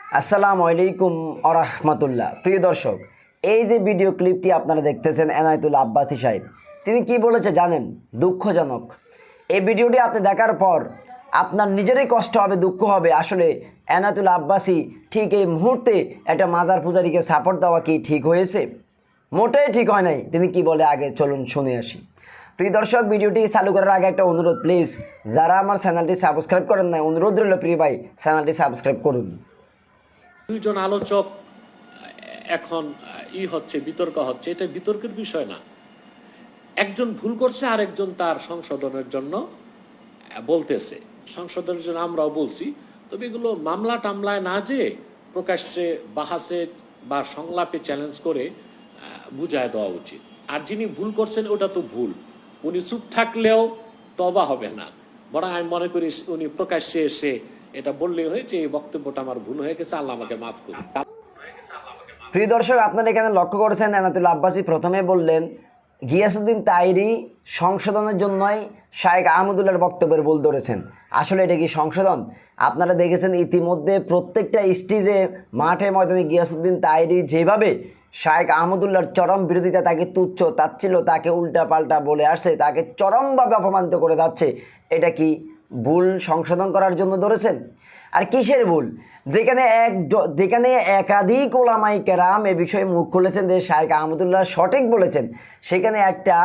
আসসালামু আলাইকুম আরহামাতুল্লাহ। প্রিয় দর্শক, এই যে ভিডিও ক্লিপটি আপনারা দেখতেছেন এনায়েতুল আব্বাসী সাহেব, তিনি কি বলেছে জানেন? দুঃখজনক। এই ভিডিওটি আপনি দেখার পর আপনার নিজেরই কষ্ট হবে, দুঃখ হবে। আসলে এনায়েতুল আব্বাসী ঠিক এই মুহূর্তে একটা মাজার পূজারীকে সাপোর্ট দেওয়া কি ঠিক হয়েছে? মোটেই ঠিক হয় নাই। তিনি কি বলে আগে চলুন শুনে আসি। প্রিয় দর্শক, ভিডিওটি চালু করার আগে একটা অনুরোধ, প্লিজ যারা আমার চ্যানেলটি সাবস্ক্রাইব করেন নাই, অনুরোধ রইল প্রিয় ভাই, চ্যানেলটি সাবস্ক্রাইব করুন। দুইজন আলোচক এখন হচ্ছে বিতর্ক হচ্ছে, এটা বিতর্কের বিষয় না। একজন ভুল করছে আর একজন তার সংশোধনের জন্য বলতেছে, সংশোধনের জন্য আমরাও বলছি। তবে এগুলো মামলা টামলায় না যে প্রকাশ্যে বাহাসে বা সংলাপে চ্যালেঞ্জ করে বুঝায় দেওয়া উচিত। আর যিনি ভুল করছেন ওটা তো ভুল, উনি চুপ থাকলেও তবা হবে না, বরং আমি মনে করি উনি প্রকাশ্যে এসে এটা বললেই হয়েছে এই বক্তব্যটা আমার ভুল হয়ে গেছে, আল্লাহ আমাকে মাফ করুন। প্রিয় দর্শক, আপনারা এখানে লক্ষ্য করেছেন এনায়েতুল আব্বাসী প্রথমে বললেন গিয়াসউদ্দিন তাহেরী সংশোধনের জন্যই শায়েখ আহমদুল্লাহর বক্তব্যের ভুল ধরেছেন। আসলে এটা কি সংশোধন? আপনারা দেখেছেন ইতিমধ্যে প্রত্যেকটা স্টেজে মাঠে ময়দানে গিয়াসউদ্দিন তাহেরী যেভাবে শায়েখ আহমদুল্লাহর চরম বিরোধিতা, তাকে তুচ্ছ তাচ্ছিল্য, তাকে উল্টা পাল্টা বলে আসছে, তাকে চরমভাবে অপমানিত করে যাচ্ছে, এটা কি ভুল সংশোধন করার জন্য ধরেছেন? আর কিসের ভুল? যেখানে একাধিক ওলামায়ে কেরাম এ বিষয়ে মুখ খুলেছেন যে শায়েখ আহমদুল্লাহ সঠিক বলেছেন, সেখানে একটা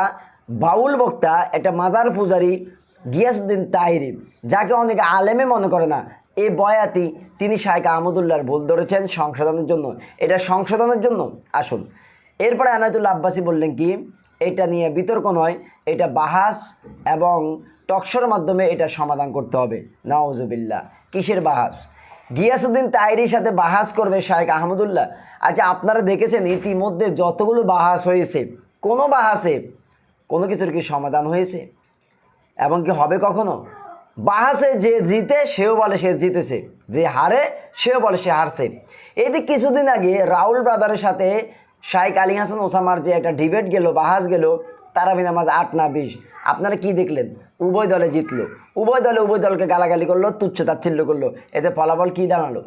বাউল বক্তা, একটা মাজার পূজারী গিয়াসউদ্দিন তাহেরী, যাকে অনেকে আলেমে মনে করে না, এই বয়াতি, তিনি শায়েখ আহমদুল্লাহর ভুল ধরেছেন সংশোধনের জন্য। এটা সংশোধনের জন্য আসুন। এরপরে এনায়েতুল আব্বাসী বললেন কি, এটা নিয়ে বিতর্ক নয়, এটা বাহাস এবং টকশোর মাধ্যমে এটা সমাধান করতে হবে। নাউজুবিল্লাহ। কিসের বাহাস? গিয়াসউদ্দিন তাহেরীর সাথে বাহাস করবে শায়েখ আহমদুল্লাহ? আচ্ছা, আপনারা দেখেছেন ইতিমধ্যে যতগুলো বাহাস হয়েছে, কোনো বাহাসে কোনো কিছুর কি সমাধান হয়েছে? এবং কি হবে কখনো? বাহাসে যে জিতে সেও বলে সে জিতেছে, যে হারে সেও বলে সে হারছে। এদিকে কিছুদিন আগে রাউল ব্রাদারের সাথে শাইখ আলী হাসান ওসামার যে একটা ডিবেট গেল, বাহাস গেল, তারাবি নামাজ 8 না 20, আপনারা কি দেখলেন? উভয় দলে জিতলো, উভয় দলকে গালাগালি করলো, তুচ্ছ তাচ্ছিল্য করলো। এতে ফলাফল কি দাঁড়ালো?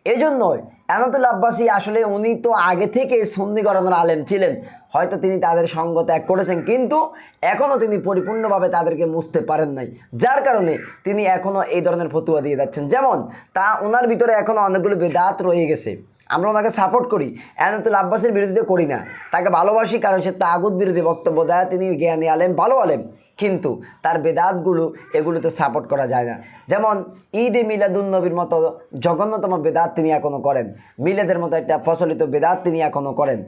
এই জন্যই এনায়েতুল আব্বাসী আসলে উনি তো আগে থেকে সুন্নি ঘরানার আলেম ছিলেন, হয়তো তিনি তাদের সঙ্গ ত্যাগ করেছেন, কিন্তু এখনও তিনি পরিপূর্ণভাবে তাদেরকে মুছতে পারেন নাই, যার কারণে তিনি এখনও এই ধরনের ফতুয়া দিয়ে যাচ্ছেন। যেমন ওনার ভিতরে এখনও অনেকগুলো বেদাত রয়ে গেছে। আমরা ওনাকে সাপোর্ট করি, এনায়েতুল আব্বাসীর বিরোধিতা করি না, তাকে ভালোবাসি, কারণ সে তাগুত বিরোধী বক্তব্য দেয়, তিনি জ্ঞানী আলেম, ভালো আলেম, কিন্তু তার বেদাতগুলো এগুলোতে সাপোর্ট করা যায় না। যেমন ঈদে মিলাদুন্নবীর মতো জঘন্যতম বেদাত তিনি এখনও করেন, মিলাদের মতো একটা প্রচলিত বেদাত তিনি এখনও করেন।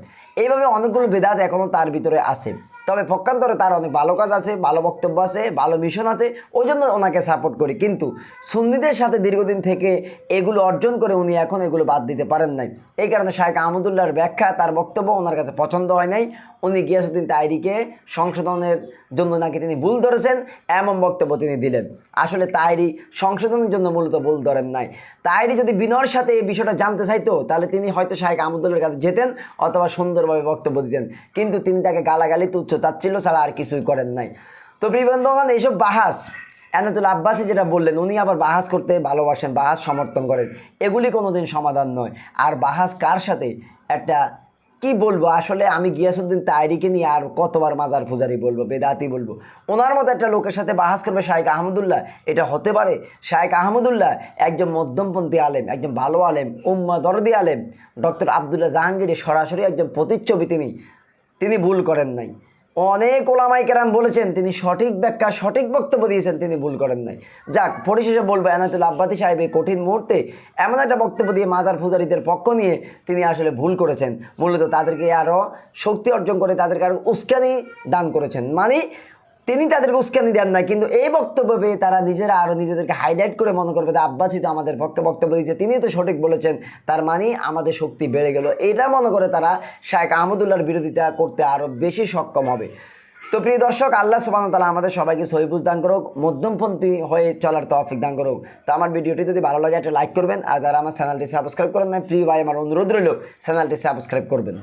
এইভাবে অনেকগুলো বেদাত এখনও তার ভিতরে আছে। তবে পক্ষান্তরে তার অনেক ভালো কাজ আছে, ভালো বক্তব্য আছে, ভালো মিশন আছে, ওই জন্য ওনাকে সাপোর্ট করি। কিন্তু সুন্নিদের সাথে দীর্ঘদিন থেকে এগুলো অর্জন করে উনি এখন এগুলো বাদ দিতে পারেন নাই। এই কারণে শায়েখ আহমদুল্লাহর ব্যাখ্যা, তার বক্তব্য ওনার কাছে পছন্দ হয় নাই। উনি গিয়াসউদ্দিন তাহেরীকে সংশোধনের জন্য নাকি তিনি ভুল ধরেছেন, এমন বক্তব্য তিনি দিলেন। আসলে তাহেরী সংশোধনের জন্য মূলত ভুল ধরেন নাই। তাহেরী যদি বিনয়ের সাথে এই বিষয়টা জানতে চাইতো, তাহলে তিনি হয়তো শায়েখ আহমদুল্লাহর কাছে যেতেন অথবা সুন্দরভাবে বক্তব্য দিতেন, কিন্তু তিনি তাকে গালাগালি, তুচ্ছ তাচ্ছিল্য ছাড়া আর কিছুই করেন নাই। তো প্রিয় বন্ধুগণ, এইসব বাহাস এনায়েতুল আব্বাসী যেটা বললেন, উনি আবার বাহাস করতে ভালোবাসেন, বাহাস সমর্থন করেন, এগুলি কোনোদিন সমাধান নয়। আর বাহাস কার সাথে? একটা কি বলবো, আসলে আমি গিয়াসউদ্দিন তাহেরীকে নিয়ে আর কতবার মাজার পূজারি বলবো, বেদাতি বলবো? ওনার মতো একটা লোকের সাথে বাহাস করবে শায়েখ আহমদুল্লাহ? এটা হতে পারে? শায়েখ আহমদুল্লাহ একজন মধ্যমপন্থী আলেম, একজন ভালো আলেম, উম্মা দরদি আলেম, ডক্টর আবদুল্লাহ জাহাঙ্গীরের সরাসরি একজন প্রতিচ্ছবি। তিনি ভুল করেন নাই। অনেক ওলামায়ে কেরাম বলেছেন, তিনি সঠিক ব্যাখ্যা, সঠিক বক্তব্য দিয়েছেন, তিনি ভুল করেন নাই। যাক, পরিশেষে বলবো এনায়েতুল আব্বাসী সাহেব এই কঠিন মুহূর্তে এমন একটা বক্তব্য দিয়ে মাজার পূজারীদের পক্ষ নিয়ে তিনি আসলে ভুল করেছেন। মূলত তাদেরকে আরও শক্তি অর্জন করে তাদেরকে আরও উস্কানি দান করেছেন। মানে তিনি তাদেরকে উস্কানি দেন না, কিন্তু এই বক্তব্য পেয়ে তারা নিজেরা আরও নিজেদেরকে হাইলাইট করে মনে করবে যে আব্বাসী তো আমাদের পক্ষে বক্তব্য দিচ্ছে, তিনি তো সঠিক বলেছেন, তার মানে আমাদের শক্তি বেড়ে গেল, এটা মনে করে তারা শায়েখ আহমদুল্লাহর বিরোধিতা করতে আরও বেশি সক্ষম হবে। তো প্রিয় দর্শক, আল্লাহ সুবহানাহু ওয়া তাআলা আমাদের সবাইকে সহি বুঝ দান করুক, মধ্যমপন্থী হয়ে চলার তৌফিক দান করুক। তো আমার ভিডিওটি যদি ভালো লাগে একটা লাইক করবেন, আর যারা আমার চ্যানেলটি সাবস্ক্রাইব করেন না, প্রিয় ভাই, আমার অনুরোধ রইল চ্যানেলটি সাবস্ক্রাইব করবেন।